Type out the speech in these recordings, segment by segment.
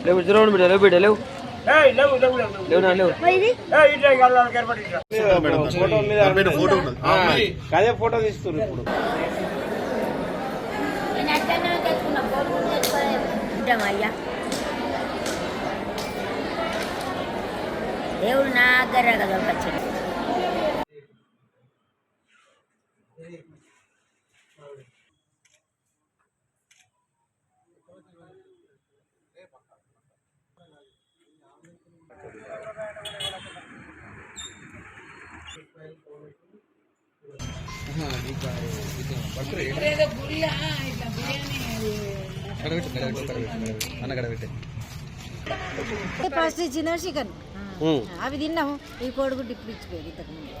లేవు జ్వరం బిడ్డ లేవు బిడ్డ లేవు లేవు నా లేవు ఫోటో మీద అదే ఫోటో తీస్తున్నారు ఇప్పుడు దేవుడు నా దగ్గర కదా వచ్చింది. ఫస్ట్ ఇచ్చిన చికెన్ అవి తిన్నాము. ఈ కోడిగుడ్డు ఇప్పుడు ఇచ్చిపోయారు. ఇంతకు ముందు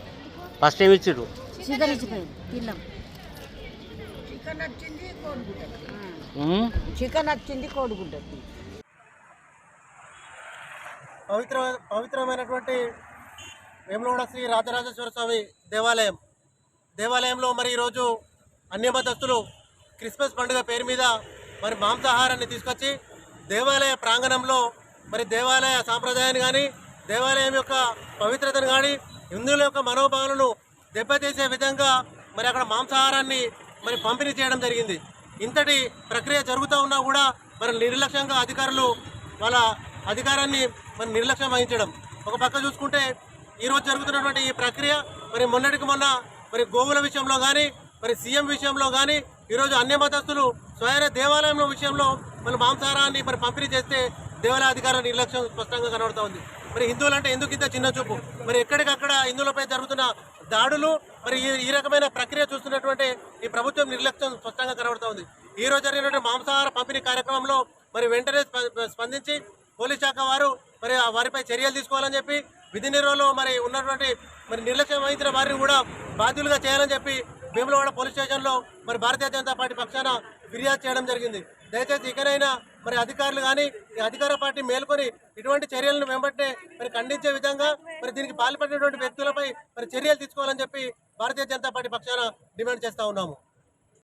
ఫస్ట్ ఏమి ఇచ్చారు? చికెన్ ఇచ్చిపోయారు, తిన్నాం. చికెన్ వచ్చింది కోడిగుడ్డు. పవిత్రమైనటువంటి వేములవాడ శ్రీ రాజరాజేశ్వర స్వామి దేవాలయంలో మరి ఈరోజు అన్యమతస్తులు క్రిస్మస్ పండుగ పేరు మీద మరి మాంసాహారాన్ని తీసుకొచ్చి దేవాలయ ప్రాంగణంలో మరి దేవాలయ సాంప్రదాయాన్ని కానీ దేవాలయం యొక్క పవిత్రతను కానీ హిందువుల యొక్క మనోభావాలను దెబ్బతీసే విధంగా మరి అక్కడ మాంసాహారాన్ని మరి పంపిణీ చేయడం జరిగింది. ఇంతటి ప్రక్రియ జరుగుతూ ఉన్నా కూడా మరి నిర్లక్ష్యంగా అధికారులు వాళ్ళ అధికారాన్ని మరి నిర్లక్ష్యం వహించడం. ఒక పక్క చూసుకుంటే ఈరోజు జరుగుతున్నటువంటి ఈ ప్రక్రియ మరి మొన్నటికి మొన్న మరి గోవుల విషయంలో కానీ మరి సీఎం విషయంలో కానీ ఈరోజు అన్యమతస్తులు స్వయం దేవాలయం విషయంలో మరి మాంసాహారాన్ని మరి పంపిణీ చేస్తే దేవాలయ అధికారుల నిర్లక్ష్యం స్పష్టంగా కనబడుతూ ఉంది. మరి హిందువులంటే ఎందుకు ఇంత చిన్న చూపు? మరి ఎక్కడికక్కడ హిందువులపై జరుగుతున్న దాడులు మరి ఈ రకమైన ప్రక్రియ చూస్తున్నటువంటి ఈ ప్రభుత్వం నిర్లక్ష్యం స్పష్టంగా కనబడుతూ ఉంది. ఈ రోజు జరిగినటువంటి మాంసాహార పంపిణీ కార్యక్రమంలో మరి వెంటనే స్పందించి పోలీస్ శాఖ వారు మరి వారిపై చర్యలు తీసుకోవాలని చెప్పి విధి నిర్వహణలో మరి ఉన్నటువంటి మరి నిర్లక్ష్యం వహించిన వారిని కూడా బాధ్యులుగా చేయాలని చెప్పి వేములవాడ పోలీస్ స్టేషన్లో మరి భారతీయ జనతా పార్టీ పక్షాన ఫిర్యాదు చేయడం జరిగింది. దయచేసి ఇకనైనా మరి అధికారులు కానీ ఈ అధికార పార్టీ మేల్కొని ఇటువంటి చర్యలను వెంబట్టే మరి ఖండించే విధంగా మరి దీనికి పాల్పడినటువంటి వ్యక్తులపై మరి చర్యలు తీసుకోవాలని చెప్పి భారతీయ జనతా పార్టీ పక్షాన డిమాండ్ చేస్తూ ఉన్నాము.